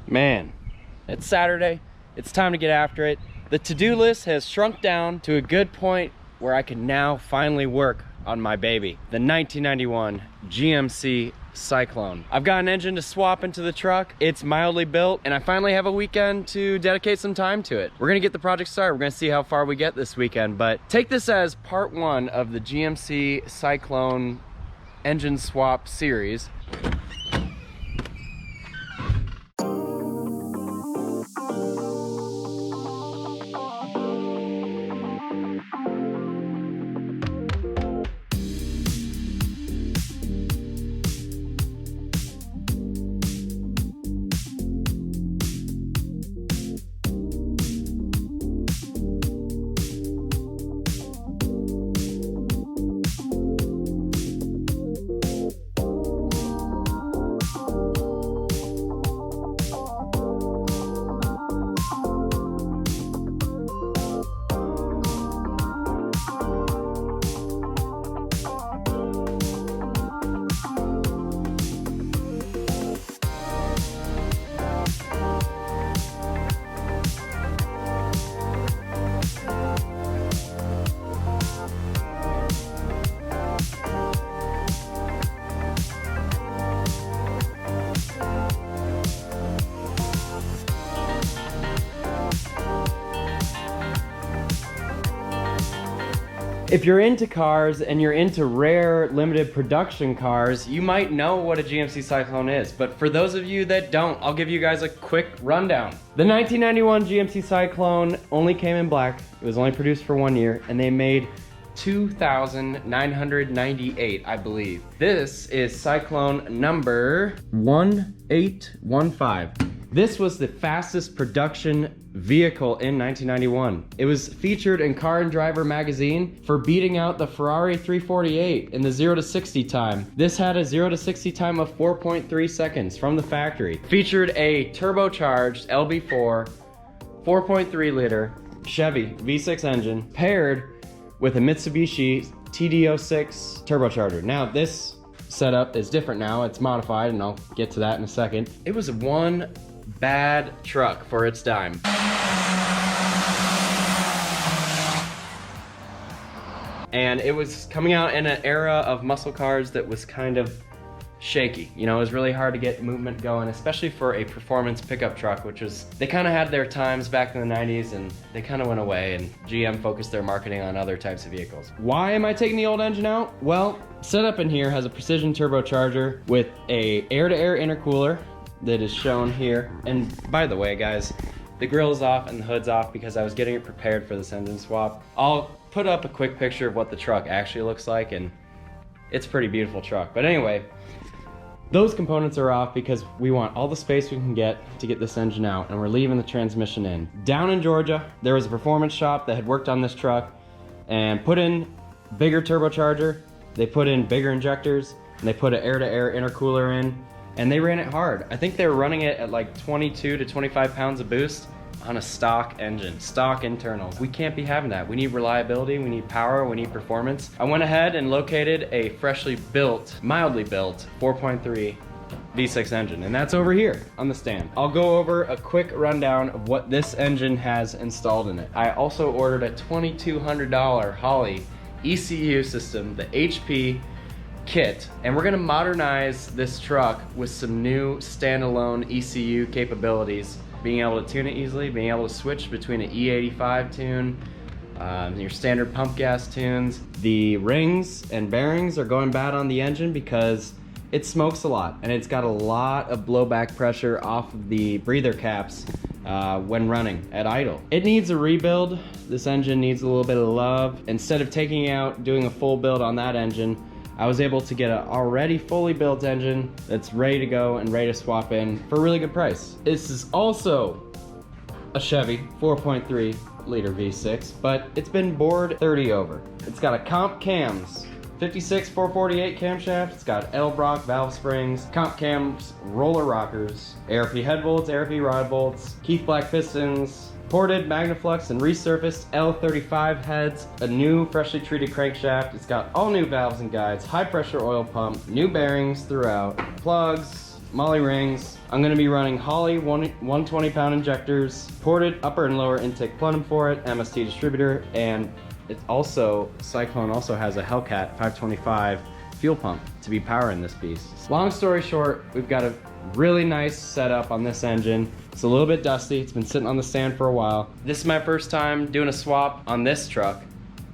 Man, it's Saturday. It's time to get after it. The to-do list has shrunk down to a good point where I can now finally work on my baby, the 1991 GMC Syclone. I've got an engine to swap into the truck. It's mildly built, and I finally have a weekend to dedicate some time to it. We're gonna get the project started. We're gonna see how far we get this weekend, but take this as part one of the GMC Syclone engine swap series. If you're into cars and you're into rare limited production cars, you might know what a GMC Syclone is, but for those of you that don't, I'll give you guys a quick rundown. The 1991 GMC Syclone only came in black. It was only produced for 1 year, and they made 2,998, I believe. This is Syclone number 1815. This was the fastest production vehicle in 1991. It was featured in Car and Driver magazine for beating out the Ferrari 348 in the 0 to 60 time. This had a 0 to 60 time of 4.3 seconds from the factory. Featured a turbocharged LB4 4.3 liter Chevy V6 engine paired with a Mitsubishi TD06 turbocharger. Now this setup is different now. It's modified, and I'll get to that in a second. It was one bad truck for its time. And it was coming out in an era of muscle cars that was kind of shaky. You know, it was really hard to get movement going, especially for a performance pickup truck, which was, they kind of had their times back in the 90s and they kind of went away, and GM focused their marketing on other types of vehicles. Why am I taking the old engine out? Well, setup in here has a precision turbocharger with a air-to-air intercooler that is shown here. And by the way, guys, the grill's off and the hood's off because I was getting it prepared for this engine swap. I'll put up a quick picture of what the truck actually looks like, and it's a pretty beautiful truck. But anyway, those components are off because we want all the space we can get to get this engine out, and we're leaving the transmission in. Down in Georgia, there was a performance shop that had worked on this truck and put in bigger turbocharger, they put in bigger injectors, and they put an air-to-air intercooler in, and they ran it hard. I think they were running it at like 22 to 25 pounds of boost on a stock engine, stock internals. We can't be having that. We need reliability, we need power, we need performance. I went ahead and located a freshly built, mildly built 4.3 V6 engine, and that's over here on the stand. I'll go over a quick rundown of what this engine has installed in it. I also ordered a $2,200 Holley ECU system, the HP kit, and we're gonna modernize this truck with some new standalone ECU capabilities, being able to tune it easily, being able to switch between an E85 tune, your standard pump gas tunes. The rings and bearings are going bad on the engine because it smokes a lot, and it's got a lot of blowback pressure off of the breather caps when running at idle. It needs a rebuild. This engine needs a little bit of love. Instead of taking out, doing a full build on that engine, I was able to get an already fully built engine that's ready to go and ready to swap in for a really good price. This is also a Chevy 4.3 liter V6, but it's been bored 30 over. It's got a comp cams, 56 448 camshaft. It's got L-Brock valve springs, comp cams, roller rockers, ARP head bolts, ARP rod bolts, Keith Black pistons, ported Magnaflux and resurfaced L35 heads, a new freshly treated crankshaft. It's got all new valves and guides, high pressure oil pump, new bearings throughout, plugs, Molly rings. I'm gonna be running Holley 120-pound injectors, ported upper and lower intake plenum for it, MST distributor, and it's also, Syclone also has a Hellcat 525 fuel pump to be powering this beast. Long story short, we've got a really nice setup on this engine. It's a little bit dusty. It's been sitting on the stand for a while. This is my first time doing a swap on this truck.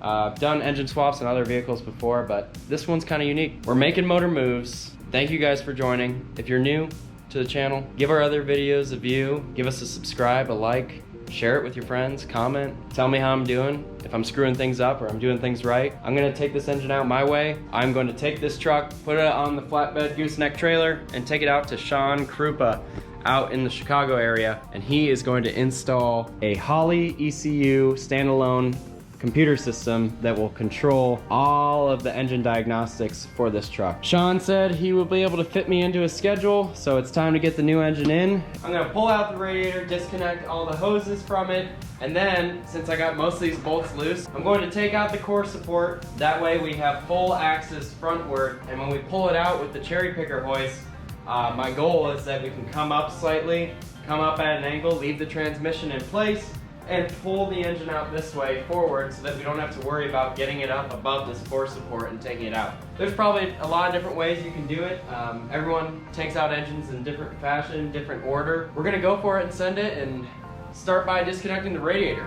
I've done engine swaps on other vehicles before, but this one's kind of unique. We're making motor moves. Thank you guys for joining. If you're new to the channel, give our other videos a view, give us a subscribe, a like, share it with your friends, comment, tell me how I'm doing, if I'm screwing things up or I'm doing things right. I'm gonna take this engine out my way. I'm going to take this truck, put it on the flatbed gooseneck trailer, and take it out to Sean Krupa out in the Chicago area, and he is going to install a Holley ECU standalone computer system that will control all of the engine diagnostics for this truck. Sean said he will be able to fit me into his schedule, so it's time to get the new engine in. I'm gonna pull out the radiator, disconnect all the hoses from it, and then, since I got most of these bolts loose, I'm going to take out the core support. That way we have full axis frontward, and when we pull it out with the cherry picker hoist, my goal is that we can come up slightly, come up at an angle, leave the transmission in place, and pull the engine out this way forward so that we don't have to worry about getting it up above this core support and taking it out. There's probably a lot of different ways you can do it. Everyone takes out engines in different fashion, different order. We're gonna go for it and send it and start by disconnecting the radiator.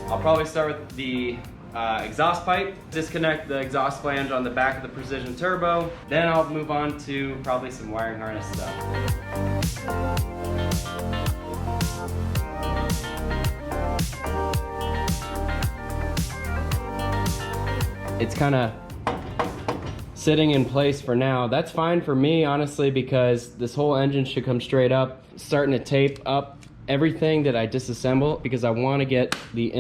I'll probably start with the exhaust pipe, disconnect the exhaust flange on the back of the Precision Turbo, then I'll move on to probably some wiring harness stuff. It's kind of sitting in place for now. That's fine for me, honestly, because this whole engine should come straight up, starting to tape up everything that I disassemble, because I want to get the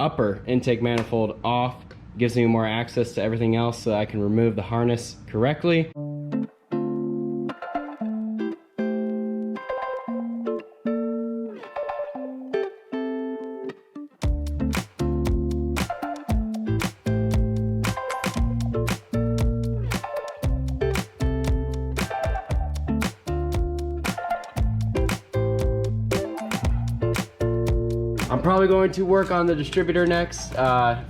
upper intake manifold off. Gives me more access to everything else so I can remove the harness correctly. I'm probably going to work on the distributor next,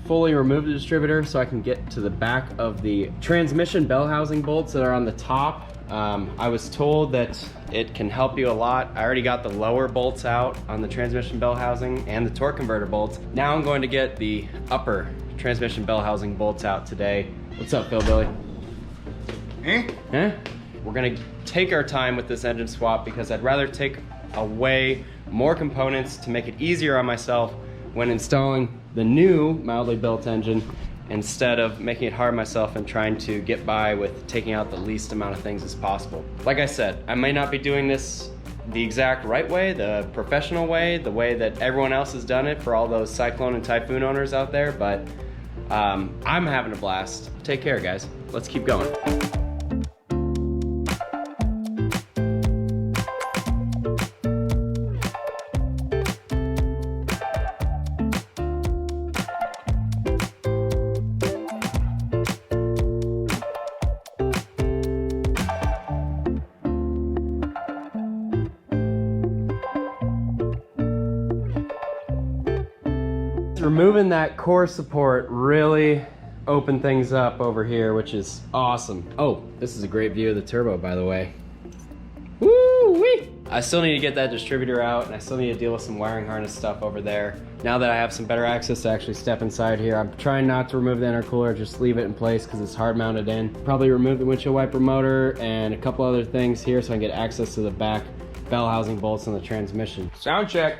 fully remove the distributor so I can get to the back of the transmission bell housing bolts that are on the top. I was told that it can help you a lot. I already got the lower bolts out on the transmission bell housing and the torque converter bolts. Now I'm going to get the upper transmission bell housing bolts out today. What's up, Phil Billy? Eh? We're gonna take our time with this engine swap because I'd rather take away more components to make it easier on myself when installing the new mildly built engine, instead of making it hard on myself and trying to get by with taking out the least amount of things as possible. Like I said, I may not be doing this the exact right way, the professional way, the way that everyone else has done it for all those Syclone and Typhoon owners out there, but I'm having a blast. Take care, guys. Let's keep going. Removing that core support really opened things up over here, which is awesome. Oh, this is a great view of the turbo, by the way. Woo-wee! I still need to get that distributor out, and I still need to deal with some wiring harness stuff over there. Now that I have some better access to actually step inside here, I'm trying not to remove the intercooler, just leave it in place because it's hard mounted in. Probably remove the windshield wiper motor and a couple other things here so I can get access to the back bell housing bolts on the transmission. Sound check.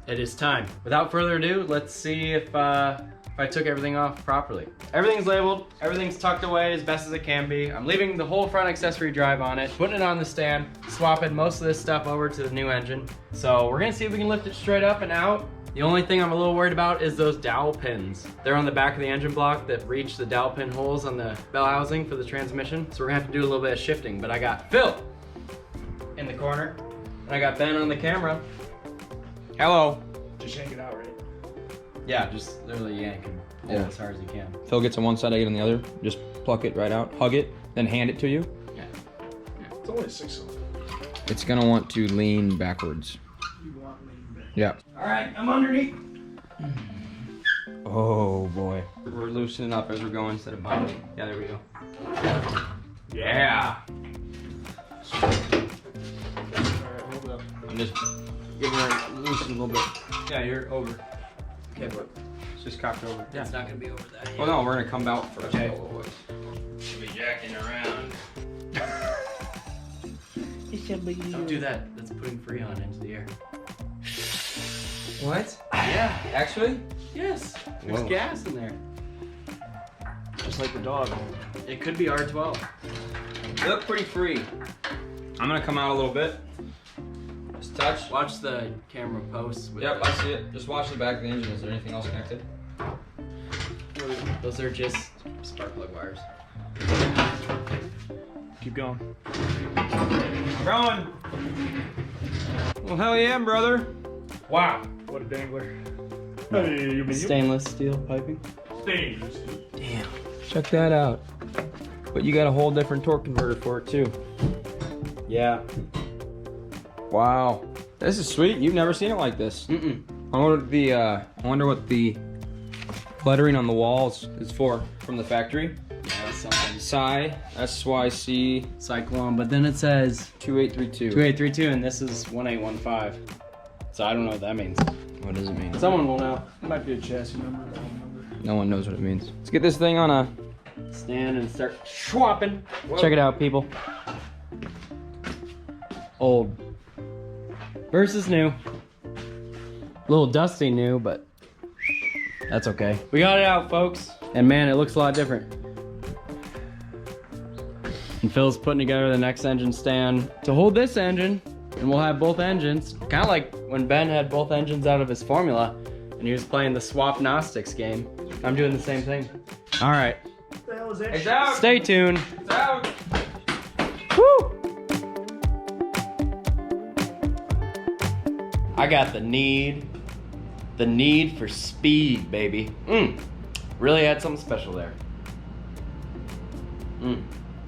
It is time. Without further ado, let's see if if I took everything off properly. Everything's labeled, everything's tucked away as best as it can be. I'm leaving the whole front accessory drive on it, putting it on the stand, swapping most of this stuff over to the new engine. So we're gonna see if we can lift it straight up and out. The only thing I'm a little worried about is those dowel pins. They're on the back of the engine block that reach the dowel pin holes on the bell housing for the transmission. So we're gonna have to do a little bit of shifting, but I got Phil in the corner, and I got Ben on the camera. Hello. Just yank it out, right? Yeah, just literally yank and pull as hard as you can. Phil gets on one side, I get on the other. Just pluck it right out, hug it, then hand it to you. Yeah. It's only 6 of them. It's gonna want to lean backwards. You want lean back. Yeah. All right, I'm underneath. Oh boy. We're loosening up as we're going instead of binding. Yeah, there we go. Yeah. Alright, hold up. I'm just giving her loosen a little bit. Yeah, you're over. Okay, but It's just cocked over. Yeah. it's not gonna be over that. Well, no, we're gonna come out first. Okay. Should be jacking around. Don't do that. That's putting Freon into the air. What? Yeah. Actually? Yes. There's Whoa. gas in there. Just like the dog. It could be R12. You look pretty free. I'm gonna come out a little bit. Just touch. Watch the camera posts. With Yep, I see it. Just watch the back of the engine. Is there anything else connected? Those are just spark plug wires. Keep going. Going. Well, hell yeah, brother. Wow. What a dangler. Hey, you mean Stainless steel piping. stainless. Damn. Check that out. But you got a whole different torque converter for it too. Yeah. Wow. This is sweet. You've never seen it like this. I wonder what the lettering on the walls is for from the factory. Yeah, something. SYC Syclone, but then it says 2832. 2832, and this is 1815. So I don't know what that means. What does it mean? Someone will know. Might be a chassis number. I don't remember. No one knows what it means. Let's get this thing on a Stand and start swapping. Check it out, people. Old versus new. A little dusty new, but that's okay. We got it out, folks. And man, it looks a lot different. And Phil's putting together the next engine stand to hold this engine, and we'll have both engines. Kind of like when Ben had both engines out of his Formula, and he was playing the swap Gnostics game. I'm doing the same thing. All right, What the hell is that? It's out. stay tuned. It's out. Woo! I got the need for speed, baby. Really had something special there.